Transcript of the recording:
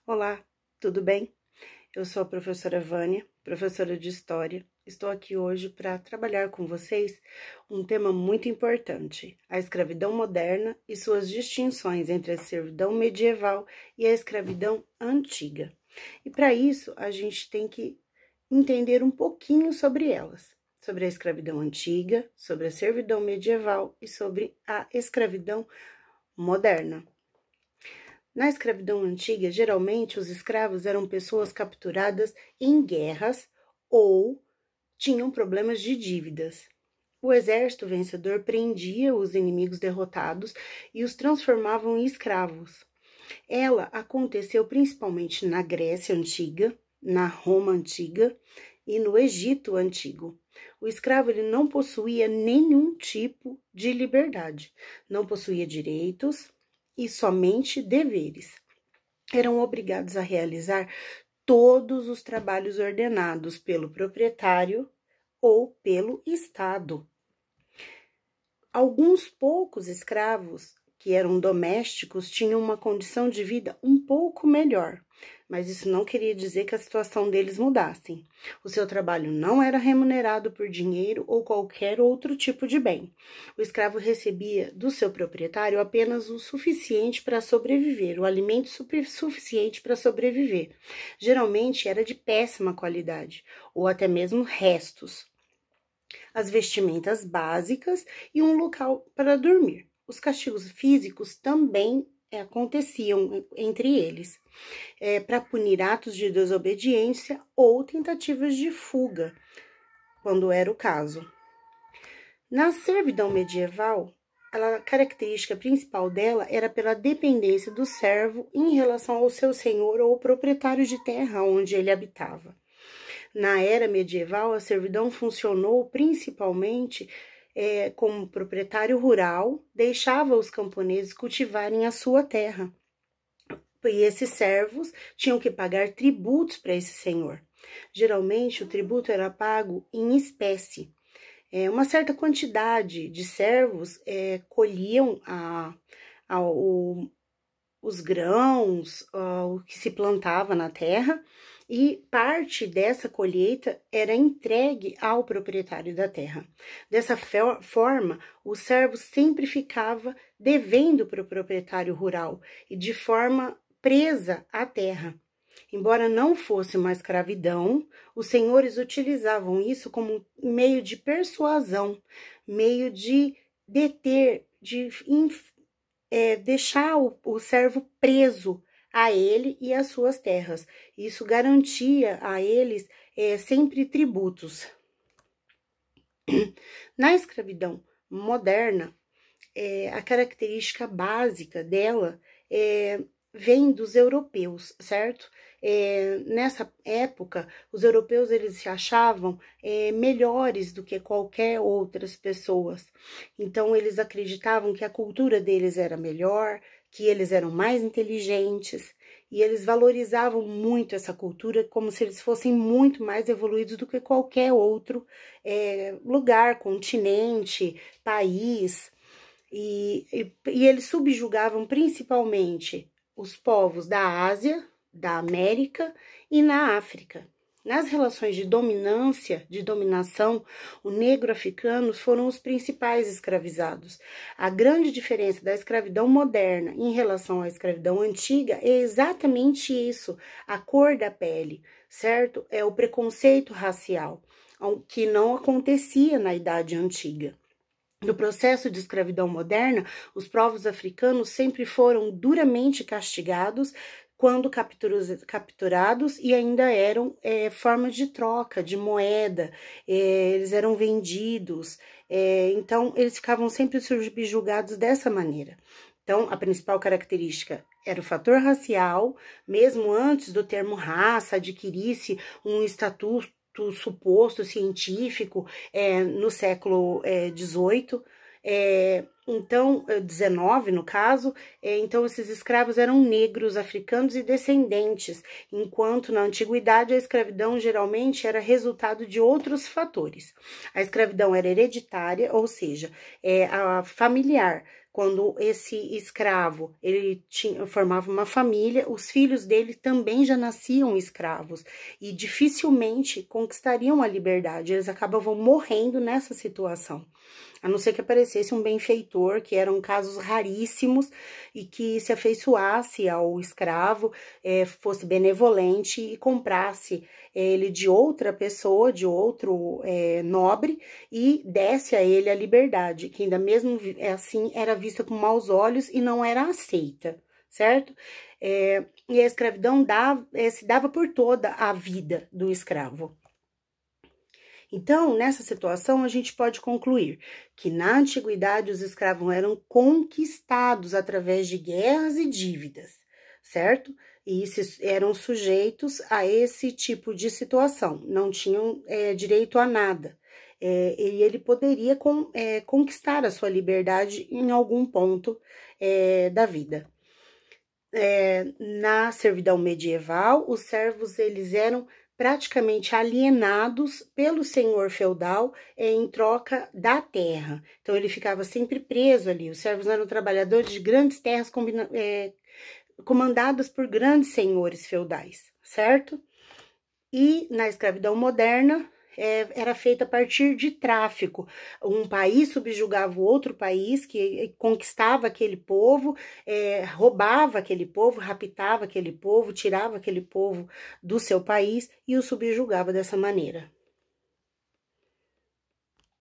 Olá, tudo bem? Eu sou a professora Vânia, professora de História. Estou aqui hoje para trabalhar com vocês um tema muito importante, a escravidão moderna e suas distinções entre a servidão medieval e a escravidão antiga. E para isso, a gente tem que entender um pouquinho sobre elas, sobre a escravidão antiga, sobre a servidão medieval e sobre a escravidão moderna. Na escravidão antiga, geralmente os escravos eram pessoas capturadas em guerras ou tinham problemas de dívidas. O exército vencedor prendia os inimigos derrotados e os transformavam em escravos. Ela aconteceu principalmente na Grécia Antiga, na Roma Antiga e no Egito Antigo. O escravo ele não possuía nenhum tipo de liberdade, não possuía direitos e somente deveres. Eram obrigados a realizar todos os trabalhos ordenados pelo proprietário ou pelo Estado. Alguns poucos escravos que eram domésticos tinham uma condição de vida um pouco melhor, mas isso não queria dizer que a situação deles mudasse. O seu trabalho não era remunerado por dinheiro ou qualquer outro tipo de bem. O escravo recebia do seu proprietário apenas o suficiente para sobreviver, o alimento suficiente para sobreviver. Geralmente era de péssima qualidade, ou até mesmo restos. As vestimentas básicas e um local para dormir. Os castigos físicos também aconteciam entre eles, para punir atos de desobediência ou tentativas de fuga, quando era o caso. Na servidão medieval, a característica principal dela era pela dependência do servo em relação ao seu senhor ou proprietário de terra onde ele habitava. Na era medieval, a servidão funcionou principalmente como proprietário rural, deixava os camponeses cultivarem a sua terra. E esses servos tinham que pagar tributos para esse senhor. Geralmente, o tributo era pago em espécie. Uma certa quantidade de servos colhiam os grãos, o que se plantava na terra, e parte dessa colheita era entregue ao proprietário da terra. Dessa forma, o servo sempre ficava devendo para o proprietário rural e de forma presa à terra. Embora não fosse uma escravidão, os senhores utilizavam isso como meio de persuasão, meio de deter, de deixar o servo preso a ele e às suas terras. Isso garantia a eles sempre tributos. Na escravidão moderna, a característica básica dela vem dos europeus, certo? Nessa época, os europeus eles se achavam melhores do que qualquer outras pessoas. Então, eles acreditavam que a cultura deles era melhor, que eles eram mais inteligentes, e eles valorizavam muito essa cultura como se eles fossem muito mais evoluídos do que qualquer outro lugar, continente, país. E eles subjugavam principalmente os povos da Ásia, da América e na África. Nas relações de dominância, de dominação, o negro africano foram os principais escravizados. A grande diferença da escravidão moderna em relação à escravidão antiga é exatamente isso, a cor da pele, certo? É o preconceito racial, que não acontecia na Idade Antiga. No processo de escravidão moderna, os povos africanos sempre foram duramente castigados quando capturados e ainda eram formas de troca, de moeda, eles eram vendidos, então eles ficavam sempre subjugados dessa maneira. Então, a principal característica era o fator racial, mesmo antes do termo raça adquirisse um estatuto suposto científico no século XVIII, então, 19 no caso, então esses escravos eram negros, africanos e descendentes, enquanto na antiguidade a escravidão geralmente era resultado de outros fatores. A escravidão era hereditária, ou seja, a familiar. quando esse escravo, ele formava uma família, os filhos dele também já nasciam escravos e dificilmente conquistariam a liberdade, eles acabavam morrendo nessa situação. A não ser que aparecesse um benfeitor, que eram casos raríssimos, e que se afeiçoasse ao escravo, fosse benevolente e comprasse ele de outra pessoa, de outro nobre, e desse a ele a liberdade, que ainda mesmo assim era vista com maus olhos e não era aceita, certo? E a escravidão se dava por toda a vida do escravo. Então, nessa situação, a gente pode concluir que na antiguidade os escravos eram conquistados através de guerras e dívidas, certo? E eram sujeitos a esse tipo de situação, não tinham direito a nada. E ele poderia conquistar a sua liberdade em algum ponto da vida. Na servidão medieval, os servos eles eram praticamente alienados pelo senhor feudal em troca da terra. Então, ele ficava sempre preso ali. Os servos eram trabalhadores de grandes terras comandadas por grandes senhores feudais, certo? E na escravidão moderna, era feita a partir de tráfico. Um país subjugava o outro país, que conquistava aquele povo, roubava aquele povo, raptava aquele povo, tirava aquele povo do seu país e o subjugava dessa maneira.